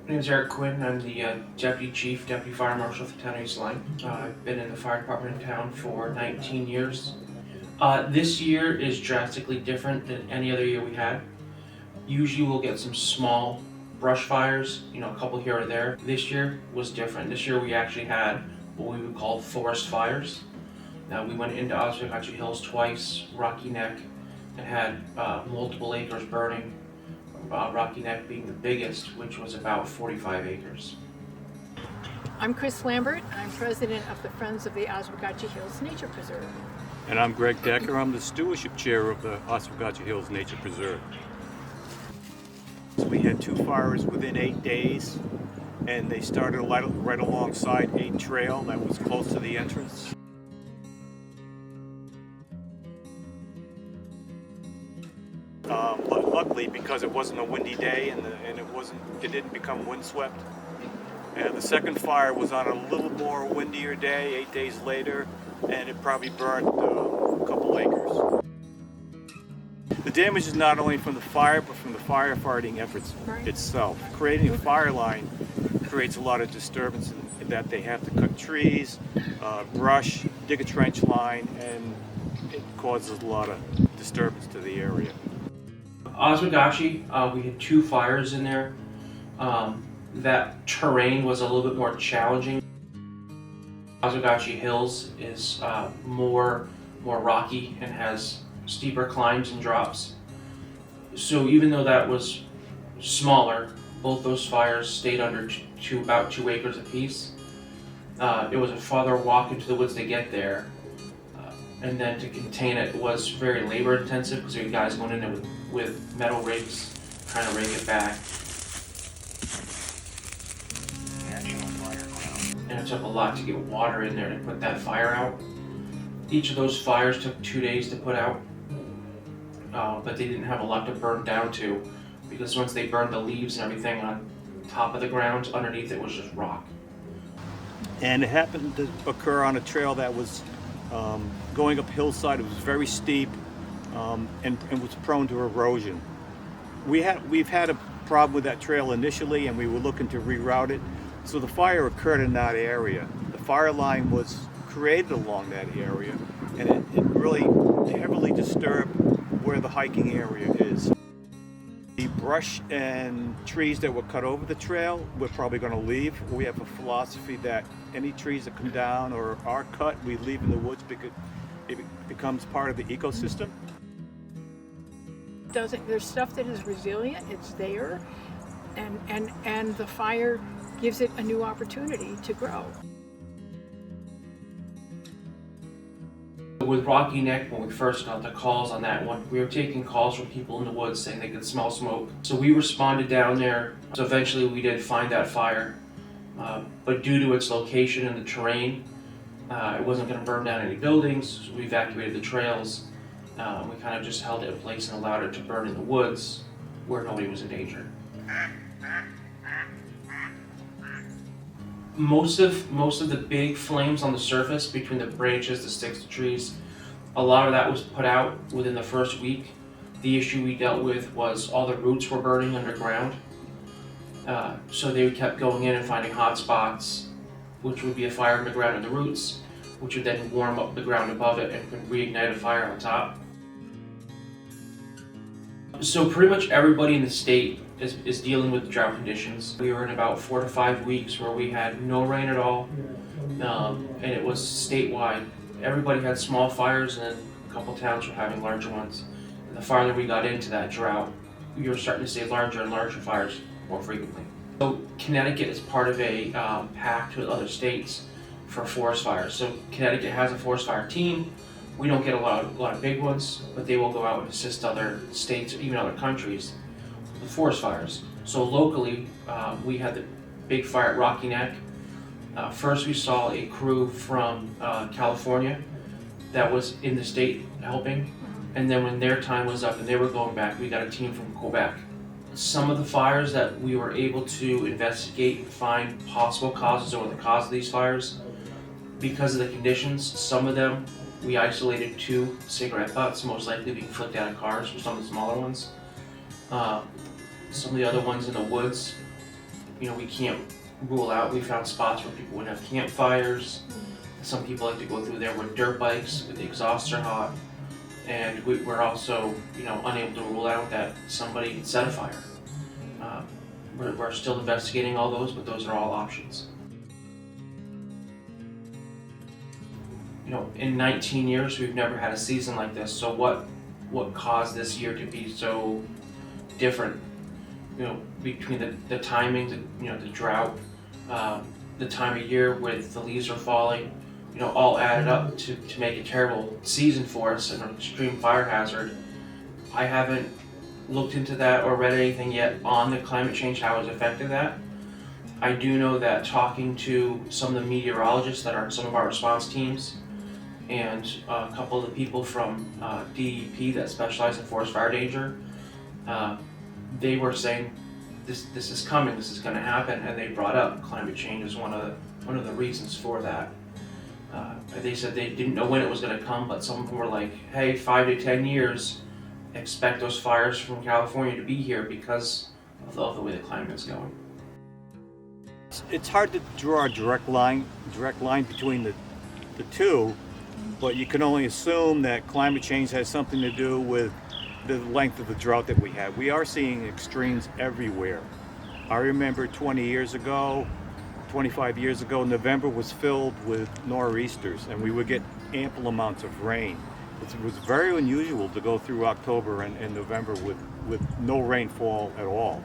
My name is Eric Quinn. I'm the Deputy Chief, Deputy Fire Marshal for the town of East Lyme. I've been in the fire department in town for 19 years. This year is drastically different than any other year we had. Usually we'll get some small brush fires, a couple here or there. This year was different. This year we actually had what we would call forest fires. Now we went into Oswegatchie Hills twice, Rocky Neck, and had multiple acres burning. Rocky Neck being the biggest, which was about 45 acres. I'm Chris Lambert. I'm president of the Friends of the Oswegatchie Hills Nature Preserve. And I'm Greg Decker. I'm the stewardship chair of the Oswegatchie Hills Nature Preserve. So we had 2 fires within 8 days, and they started right alongside a trail that was close to the entrance. Luckily, because it wasn't a windy day and it didn't become windswept. And the second fire was on a little more windier day, 8 days later, and it probably burned a couple acres. The damage is not only from the fire, but from the firefighting efforts itself. Creating a fire line creates a lot of disturbance in that they have to cut trees, brush, dig a trench line, and it causes a lot of disturbance to the area. Oswegatchie, we had 2 fires in there. That terrain was a little bit more challenging. Oswegatchie Hills is more rocky and has steeper climbs and drops. So even though that was smaller, both those fires stayed under about 2 acres apiece. It was a farther walk into the woods to get there. And then to contain it was very labor intensive because we had guys going in there with metal rigs trying to rig it back. And it took a lot to get water in there to put that fire out. Each of those fires took 2 days to put out, but they didn't have a lot to burn down to because once they burned the leaves and everything on top of the ground, underneath it was just rock. And it happened to occur on a trail that was going up hillside. It was very steep and was prone to erosion. We've had a problem with that trail initially, and we were looking to reroute it. So the fire occurred in that area. The fire line was created along that area, and it really heavily disturbed where the hiking area is. The brush and trees that were cut over the trail, we're probably going to leave. We have a philosophy that any trees that come down or are cut, we leave in the woods because it becomes part of the ecosystem. There's stuff that is resilient, it's there, and the fire gives it a new opportunity to grow. With Rocky Neck, when we first got the calls on that one, we were taking calls from people in the woods saying they could smell smoke. So we responded down there. So eventually we did find that fire. But due to its location and the terrain, it wasn't going to burn down any buildings. So we evacuated the trails. We kind of just held it in place and allowed it to burn in the woods where nobody was in danger. Most of the big flames on the surface between the branches, the sticks, the trees, a lot of that was put out within the first week. The issue we dealt with was all the roots were burning underground. So they kept going in and finding hot spots, which would be a fire underground in the roots, which would then warm up the ground above it and could reignite a fire on top. So pretty much everybody in the state is dealing with drought conditions. We were in about 4 to 5 weeks where we had no rain at all, and it was statewide. Everybody had small fires, and a couple towns were having larger ones. And the farther we got into that drought, we were starting to see larger and larger fires more frequently. So Connecticut is part of a pact with other states for forest fires. So Connecticut has a forest fire team. We don't get a lot of big ones, but they will go out and assist other states, even other countries, with forest fires. So locally, we had the big fire at Rocky Neck. First we saw a crew from California that was in the state helping, and then when their time was up and they were going back, we got a team from Quebec. Some of the fires that we were able to investigate and find possible causes or the cause of these fires, because of the conditions, some of them we isolated 2 cigarette butts, most likely being flicked out of cars for some of the smaller ones. Some of the other ones in the woods, we can't rule out. We found spots where people would have campfires. Some people like to go through there with dirt bikes, with the exhausts are hot. And we're also, unable to rule out that somebody could set a fire. We're still investigating all those, but those are all options. In 19 years, we've never had a season like this. So what caused this year to be so different? Between the timing, the drought, the time of year where the leaves are falling, all added up to make a terrible season for us and an extreme fire hazard. I haven't looked into that or read anything yet on the climate change, how it's affected that. I do know that talking to some of the meteorologists that are in some of our response teams and a couple of the people from DEP that specialize in forest fire danger, they were saying this is coming, this is going to happen, and they brought up climate change as one of the reasons for that. They said they didn't know when it was going to come, but some of them were like, hey, 5 to 10 years, expect those fires from California to be here because of the way the climate is going. It's hard to draw a direct line between the two, but you can only assume that climate change has something to do with the length of the drought that we have. We are seeing extremes everywhere. I remember 20 years ago, 25 years ago, November was filled with nor'easters and we would get ample amounts of rain. It was very unusual to go through October and November with no rainfall at all.